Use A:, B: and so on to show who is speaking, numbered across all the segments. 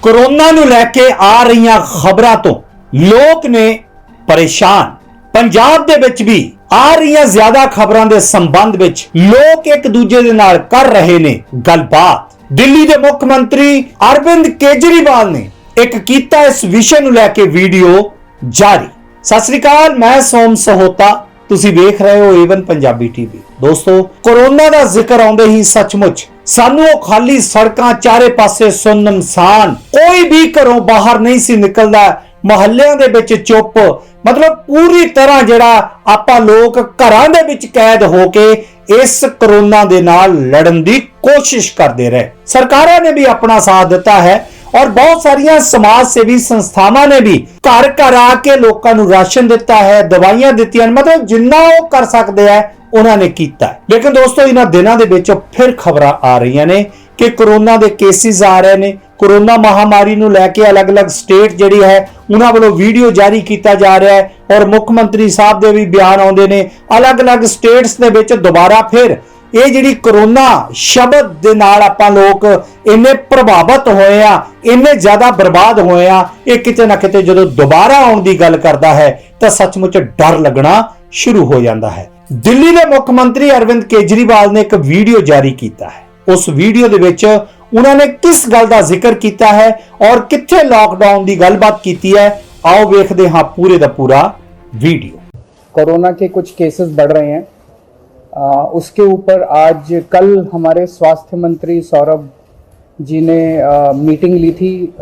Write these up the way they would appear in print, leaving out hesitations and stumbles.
A: Corona ਨੂੰ ਲੈ ਕੇ ਆ ਰਹੀਆਂ ਖਬਰਾਂ ਤੋਂ ਲੋਕ ਨੇ ਪਰੇਸ਼ਾਨ। ਪੰਜਾਬ ਦੇ ਵਿੱਚ ਵੀ ਆ ਰਹੀਆਂ ਜ਼ਿਆਦਾ ਖਬਰਾਂ ਦੇ ਸੰਬੰਧ ਵਿੱਚ ਲੋਕ ਇੱਕ ਦੂਜੇ ਦੇ ਨਾਲ ਕਰ ਰਹੇ ਨੇ ਗੱਲਬਾਤ। ਦਿੱਲੀ ਦੇ ਮੁੱਖ ਮੰਤਰੀ ਅਰਵਿੰਦ ਕੇਜਰੀਵਾਲ ਨੇ ਇੱਕ ਕੀਤਾ ਇਸ ਵਿਸ਼ੇ ਨੂੰ ਲੈ ਕੇ ਵੀਡੀਓ ਜਾਰੀ। ਸਤਿ ਸ੍ਰੀ ਅਕਾਲ, ਮੈਂ ਸੋਮ ਸਹੋਤਾ, ਤੁਸੀਂ ਵੇਖ ਰਹੇ ਹੋ ਏਵਨ ਪੰਜਾਬੀ ਟੀਵੀ। ਦੋਸਤੋ, ਕੋਰੋਨਾ ਦਾ ਜ਼ਿਕਰ ਆਉਂਦੇ ਹੀ ਸੱਚਮੁੱਚ ਸਾਨੂੰ ਉਹ ਖਾਲੀ ਸੜਕਾਂ ਚਾਰੇ ਪਾਸੇ ਸੁੰਨਮਸਾਨ, ਕੋਈ ਵੀ ਘਰੋਂ ਬਾਹਰ ਨਹੀਂ ਸੀ ਨਿਕਲਦਾ, ਮੁਹੱਲਿਆਂ ਦੇ ਵਿੱਚ ਚੁੱਪ, ਮਤਲਬ ਪੂਰੀ ਤਰ੍ਹਾਂ ਜਿਹੜਾ ਆਪਾਂ ਲੋਕ ਘਰਾਂ ਦੇ ਵਿੱਚ ਕੈਦ ਹੋ ਕੇ ਇਸ ਕੋਰੋਨਾ ਦੇ ਨਾਲ ਲੜਨ ਦੀ ਕੋਸ਼ਿਸ਼ ਕਰਦੇ ਰਹੇ। ਸਰਕਾਰਾਂ ਨੇ ਵੀ ਆਪਣਾ ਸਾਥ ਦਿੱਤਾ ਹੈ और बहुत सारिया समाज सेवी संस्थावां ने भी घर घर आके लोगों को राशन दिता है, दवाइयां दित्तियां, मतलब जिन्ना वो कर सकते हैं उन्होंने किया है। लेकिन दोस्तों, इन्हां दिनां दे विच फिर खबरां आ रही ने कि कोरोना के केसिस आ रहे ने। कोरोना महामारी नूं लैके अलग अलग स्टेट जिहड़ी है उन्हां वालों वीडियो जारी किया जा रहा है और मुख मंत्री साहब दे भी बयान आउंदे ने। अलग अलग स्टेट्स दे विच दोबारा फिर ਇਹ ਜਿਹੜੀ कोरोना शब्द ਦੇ ਨਾਲ ਆਪਾਂ ਲੋਕ ਇੰਨੇ ਪ੍ਰਭਾਵਿਤ ਹੋਏ ਆ, ਇੰਨੇ ਜ਼ਿਆਦਾ ਬਰਬਾਦ ਹੋਏ ਆ, ਇਹ ਕਿਤੇ ਨਾ ਕਿਤੇ ਜਦੋਂ ਦੁਬਾਰਾ ਆਉਣ ਦੀ ਗੱਲ ਕਰਦਾ ਹੈ ਤਾਂ ਸੱਚਮੁੱਚ ਡਰ ਲੱਗਣਾ ਸ਼ੁਰੂ ਹੋ ਜਾਂਦਾ ਹੈ। ਦਿੱਲੀ ਦੇ ਮੁੱਖ ਮੰਤਰੀ ਅਰਵਿੰਦ ਕੇਜਰੀਵਾਲ ਨੇ ਇੱਕ ਵੀਡੀਓ ਜਾਰੀ ਕੀਤਾ ਹੈ। ਉਸ ਵੀਡੀਓ ਦੇ ਵਿੱਚ ਉਹਨਾਂ ਨੇ ਕਿਸ ਗੱਲ ਦਾ ਜ਼ਿਕਰ ਕੀਤਾ ਹੈ ਔਰ ਕਿੱਥੇ ਲਾਕਡਾਊਨ ਦੀ ਗੱਲਬਾਤ ਕੀਤੀ ਹੈ, आओ ਵੇਖਦੇ ਹਾਂ ਪੂਰੇ ਦਾ ਪੂਰਾ वीडियो।
B: कोरोना के कुछ केसेस बढ़ रहे हैं, उसके ऊपर आज कल हमारे स्वास्थ्य मंत्री सौरभ जी ने मीटिंग ली थी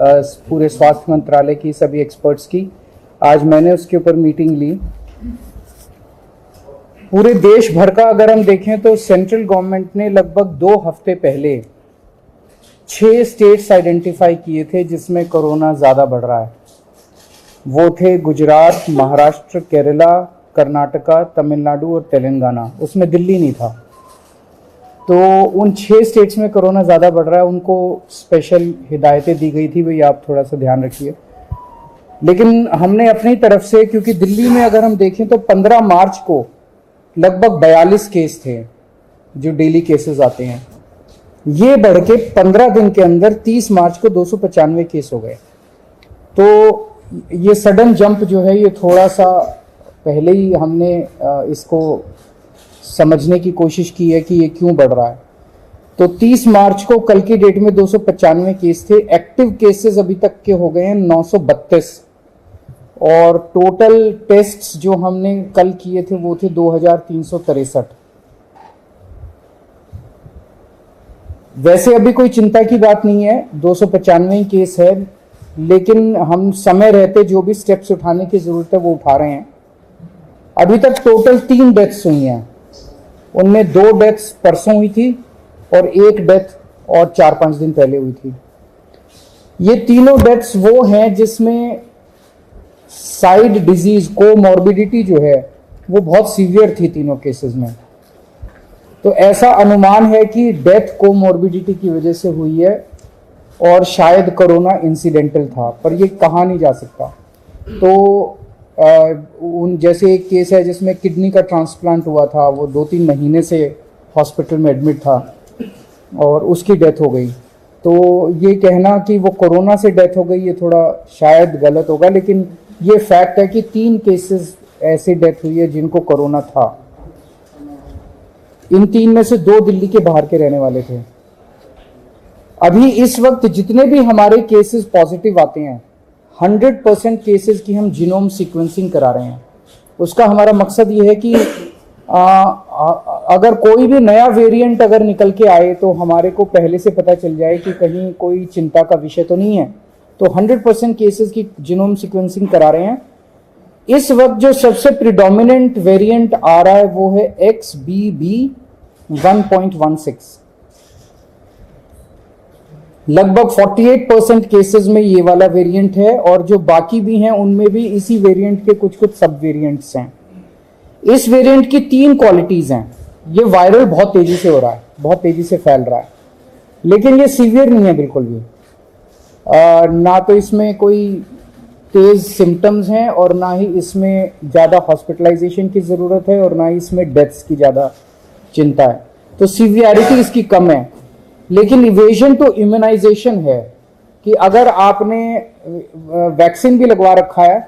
B: पूरे स्वास्थ्य मंत्रालय की सभी एक्सपर्ट्स की। आज मैंने उसके ऊपर मीटिंग ली। पूरे देश भर का अगर हम देखें तो सेंट्रल गवर्नमेंट ने लगभग 2 हफ्ते पहले 6 स्टेट्स आइडेंटिफाई किए थे जिसमें कोरोना ज़्यादा बढ़ रहा है। वो थे गुजरात, महाराष्ट्र, केरला, कर्नाटका, तमिलनाडु और तेलंगाना। उसमें दिल्ली नहीं था। तो उन 6 स्टेट्स में कोरोना ज़्यादा बढ़ रहा है, उनको स्पेशल हिदायतें दी गई थी, भाई आप थोड़ा सा ध्यान रखिए। लेकिन हमने अपनी तरफ से, क्योंकि दिल्ली में अगर हम देखें तो 15 मार्च को लगभग 42 केस थे जो डेली केसेस आते हैं, ये बढ़ के 15 दिन के अंदर 30 मार्च को 295 केस हो गए। तो ये सडन जंप जो है, ये थोड़ा सा पहले ही हमने इसको समझने की कोशिश की है कि ये क्यों बढ़ रहा है। तो 30 मार्च को कल की डेट में 295 केस थे। एक्टिव केसेस अभी तक के हो गए हैं 932 और टोटल टेस्ट्स जो हमने कल किए थे वो थे 2363। वैसे अभी कोई चिंता की बात नहीं है, 295 केस है, लेकिन हम समय रहते जो भी स्टेप्स उठाने की जरूरत है वो उठा रहे हैं। अभी तक टोटल 3 डेथ्स हुई हैं, उनमें 2 डेथ्स परसों हुई थी और 1 डेथ और 4-5 दिन पहले हुई थी। ये तीनों डेथ्स वो हैं जिसमें साइड डिजीज कोमॉर्बिडिटी जो है वो बहुत सीवियर थी तीनों केसेस में। तो ऐसा अनुमान है कि डेथ कोमॉर्बिडिटी की वजह से हुई है और शायद कोरोना इंसिडेंटल था, पर ये कहा नहीं जा सकता। तो उन जैसे एक केस है जिसमें किडनी का ट्रांसप्लांट हुआ था, वो 2-3 महीने से हॉस्पिटल में एडमिट था और उसकी डेथ हो गई। तो ये कहना कि वो कोरोना से डेथ हो गई, ये थोड़ा शायद गलत होगा, लेकिन ये फैक्ट है कि 3 केसेस ऐसे डेथ हुई है जिनको कोरोना था। इन 3 में से 2 दिल्ली के बाहर के रहने वाले थे। अभी इस वक्त जितने भी हमारे केसेस पॉजिटिव आते हैं, 100% केसेस की हम जीनोम सीक्वेंसिंग करा रहे हैं। उसका हमारा मकसद ये है कि अगर कोई भी नया वेरिएंट अगर निकल के आए तो हमारे को पहले से पता चल जाए कि कहीं कोई चिंता का विषय तो नहीं है। तो 100% केसेस की जीनोम सीक्वेंसिंग करा रहे हैं। इस वक्त जो सबसे प्रिडोमिनेंट वेरिएंट आ रहा है वो है XBB.1.16। लगभग 48% केसेस में ये वाला वेरिएंट है और जो बाकी भी हैं उनमें भी इसी वेरिएंट के कुछ कुछ सब वेरिएंट्स हैं। इस वेरिएंट की 3 क्वालिटीज हैं। ये वायरल बहुत तेजी से हो रहा है, बहुत तेजी से फैल रहा है, लेकिन ये सीवियर नहीं है बिल्कुल भी। ना तो इसमें कोई तेज सिम्टम्स हैं और ना ही इसमें ज़्यादा हॉस्पिटलाइजेशन की ज़रूरत है और ना ही इसमें डेथ्स की ज़्यादा चिंता है। तो सीवियरिटी इसकी कम है, लेकिन इवेजन टू इम्यूनाइजेशन है कि अगर आपने वैक्सीन भी लगवा रखा है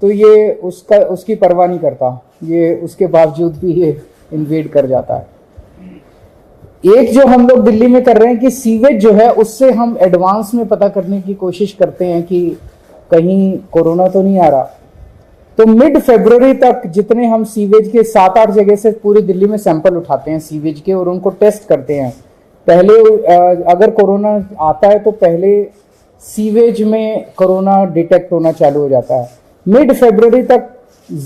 B: तो ये उसकी परवाह नहीं करता, ये उसके बावजूद भी ये इन्वेड कर जाता है। एक जो हम लोग दिल्ली में कर रहे हैं कि सीवेज जो है उससे हम एडवांस में पता करने की कोशिश करते हैं कि कहीं कोरोना तो नहीं आ रहा। तो मिड फरवरी तक जितने हम सीवेज के 7-8 जगह से पूरी दिल्ली में सैंपल उठाते हैं सीवेज के और उनको टेस्ट करते हैं। पहले अगर कोरोना आता है तो पहले सीवेज में कोरोना डिटेक्ट होना चालू हो जाता है। मिड फरवरी तक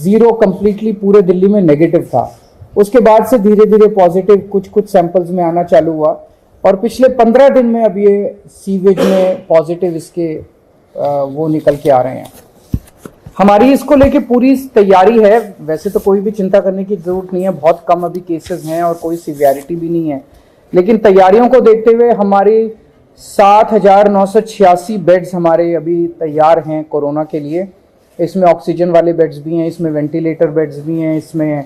B: 0 कंप्लीटली पूरे दिल्ली में नेगेटिव था। उसके बाद से धीरे धीरे पॉजिटिव कुछ सैंपल्स में आना चालू हुआ और पिछले 15 दिन में अब ये सीवेज में पॉजिटिव इसके वो निकल के आ रहे हैं। हमारी इसको लेके पूरी तैयारी है। वैसे तो कोई भी चिंता करने की जरूरत नहीं है, बहुत कम अभी केसेस हैं और कोई सीवियरिटी भी नहीं है, लेकिन तैयारियों को देखते हुए हमारी 7,986 बेड्स हमारे अभी तैयार हैं कोरोना के लिए। इसमें ऑक्सीजन वाले बेड्स भी हैं, इसमें वेंटिलेटर बेड्स भी हैं, इसमें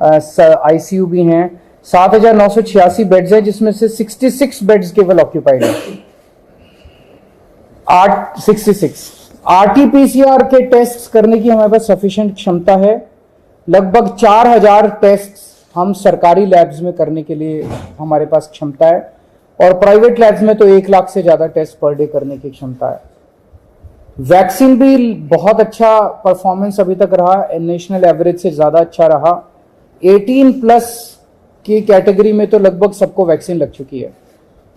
B: आईसीयू भी हैं। 7,986 बेड्स हैं जिसमें से 66 बेड्स केवल ऑक्यूपाइड है। 66 आरटीपीसीआर के टेस्ट करने की हमारे पास सफिशिएंट क्षमता है। लगभग 4,000 टेस्ट हम सरकारी लैब्स में करने के लिए हमारे पास क्षमता है और प्राइवेट लैब्स में तो 1 लाख से ज्यादा टेस्ट पर डे करने की क्षमता है। वैक्सीन भी बहुत अच्छा परफॉर्मेंस अभी तक रहा, नेशनल एवरेज से ज्यादा अच्छा रहा। 18+ की कैटेगरी में तो लगभग सबको वैक्सीन लग चुकी है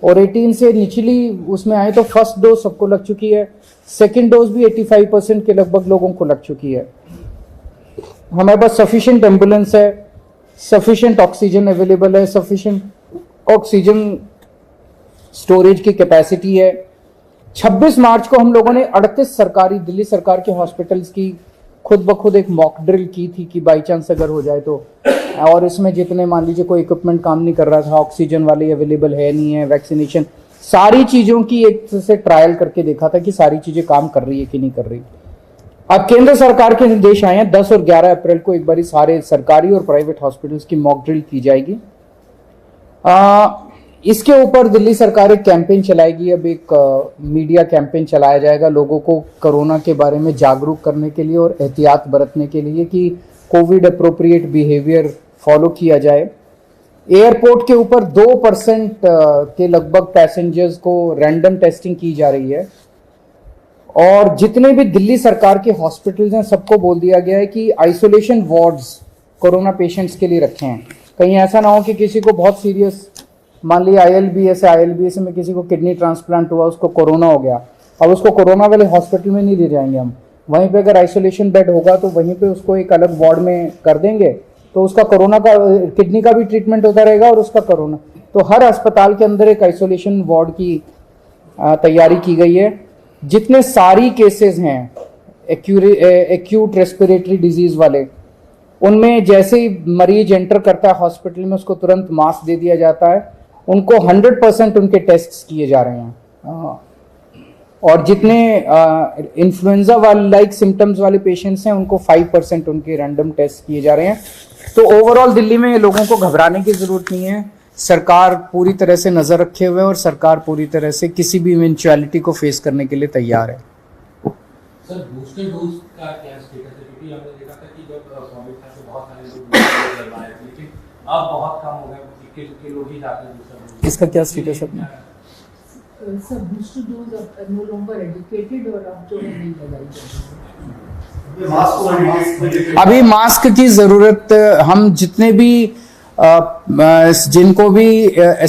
B: और 18 से निचली उसमें आए तो फर्स्ट डोज सबको लग चुकी है, सेकेंड डोज भी 85% के लगभग लोगों को लग चुकी है। हमारे पास सफिशिएंट एम्बुलेंस है, सफिशिएंट ऑक्सीजन अवेलेबल है, सफिशिएंट ऑक्सीजन स्टोरेज की कैपेसिटी है। 26 मार्च को हम लोगों ने 38 सरकारी दिल्ली सरकार के हॉस्पिटल्स की खुद ब खुद एक मॉक ड्रिल की थी कि बाई चांस अगर हो जाए तो, और इसमें जितने मान लीजिए कोई इक्विपमेंट काम नहीं कर रहा था, ऑक्सीजन वाले अवेलेबल है नहीं है, वैक्सीनेशन, सारी चीजों की एक से ट्रायल करके देखा था कि सारी चीजें काम कर रही है कि नहीं कर रही। अब केंद्र सरकार के निर्देश आए हैं, 10 और 11 अप्रैल को एक बारी सारे सरकारी और प्राइवेट हॉस्पिटल्स की मॉक ड्रिल की जाएगी। इसके ऊपर दिल्ली सरकार एक कैंपेन चलाएगी। अब एक मीडिया कैंपेन चलाया जाएगा लोगों को कोरोना के बारे में जागरूक करने के लिए और एहतियात बरतने के लिए कि कोविड अप्रोप्रिएट बिहेवियर फॉलो किया जाए। एयरपोर्ट के ऊपर 2% के लगभग पैसेंजर्स को रैंडम टेस्टिंग की जा रही है और जितने भी दिल्ली सरकार के हॉस्पिटल्स हैं सबको बोल दिया गया है कि आइसोलेशन वार्ड्स कोरोना पेशेंट्स के लिए रखे हैं। कहीं ऐसा ना हो कि किसी को बहुत सीरियस, मान लिया आईएलबीएस में किसी को किडनी ट्रांसप्लांट हुआ, उसको कोरोना हो गया, अब उसको कोरोना वाले हॉस्पिटल में नहीं ले जाएंगे हम, वहीं पे अगर आइसोलेशन बेड होगा तो वहीं पे उसको एक अलग वार्ड में कर देंगे, तो उसका कोरोना का किडनी का भी ट्रीटमेंट होता रहेगा और उसका कोरोना। तो हर अस्पताल के अंदर एक आइसोलेशन वार्ड की तैयारी की गई है। जितने सारी केसेस हैं एक्यूट रेस्पिरेटरी डिजीज वाले, उनमें जैसे ही मरीज एंटर करता है हॉस्पिटल में उसको तुरंत मास्क दे दिया जाता है। उनको 100% उनके टेस्ट किए जा रहे हैं और जितने इन्फ्लुएंजा वाले लाइक सिम्टम्स वाले पेशेंट्स हैं उनको 5% उनके रैंडम टेस्ट किए जा रहे हैं। तो ओवरऑल दिल्ली में लोगों को घबराने की जरूरत नहीं है। सरकार पूरी तरह से नजर रखे हुए है और सरकार पूरी तरह से किसी भी इवेंचुअलिटी को फेस करने के लिए तैयार है।
C: सर बूस्टर डोज का क्या स्टेटस है? क्योंकि हमने देखा था कि जब कोविड था तो बहुत सारे लोग बूस्टर लगवाए थे, लेकिन अब बहुत कम हो गए के लोग ही जाते हैं बूस्टर डोज। इसका क्या स्टेटस है?
D: सर बूस्टर डोज अब नो लॉन्गर एजुकेटेड और अब जो है नहीं लगाई जाती।
B: अभी मास्क की जरूरत, हम जितने भी जिनको भी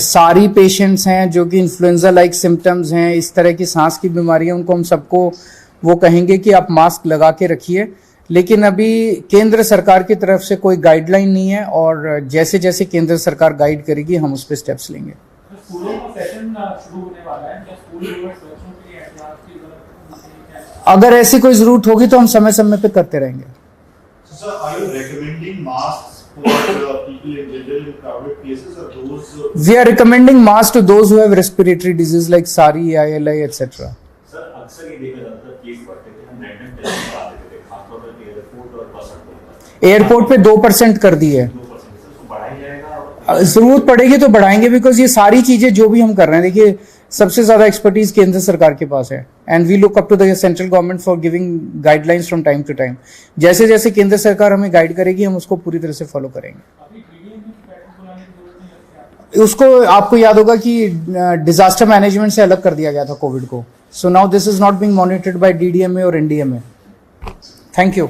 B: सारी पेशेंट्स हैं जो कि इन्फ्लुएंजा लाइक सिम्टम्स हैं, इस तरह की सांस की बीमारियां, उनको हम सबको वो कहेंगे कि आप मास्क लगा के रखिए। लेकिन अभी केंद्र सरकार की तरफ से कोई गाइडलाइन नहीं है और जैसे जैसे केंद्र सरकार गाइड करेगी हम उस पर स्टेप्स लेंगे।
C: स्कूलों का सेशन शुरू होने वाला है, क्या स्कूल बच्चों के लिए एहतियात की जरूरत?
B: अगर ऐसी कोई जरूरत होगी तो हम समय समय पे करते रहेंगे।
E: Sir, are you recommending masks for people in general in crowded places or those?
B: We are recommending masks to those who have respiratory disease like SARI, ILI, etc.
E: Sir अक्सर ये देखा जाता है केस बढ़ते थे, हम रैंडम टेस्ट करा देते थे, खासतौर पर एयरपोर्ट और बस अड्डों पर।
B: एयरपोर्ट पे 2% कर दी है।
E: 2% सर, उसको बढ़ाया जाएगा और
B: जरूरत पड़ेगी तो बढ़ाएंगे, बिकॉज ये सारी चीजें जो भी हम कर रहे हैं, देखिए सबसे ज्यादा एक्सपर्टीज केंद्र सरकार के पास है and we look up to the central government for giving guidelines from time to time. जैसे जैसे केंद्र सरकार हमें गाइड करेगी हम उसको पूरी तरह से फॉलो करेंगे। उसको आपको याद होगा कि डिजास्टर मैनेजमेंट से अलग कर दिया गया था कोविड को। So now this is not being monitored by DDMA और एनडीएमए। Thank you.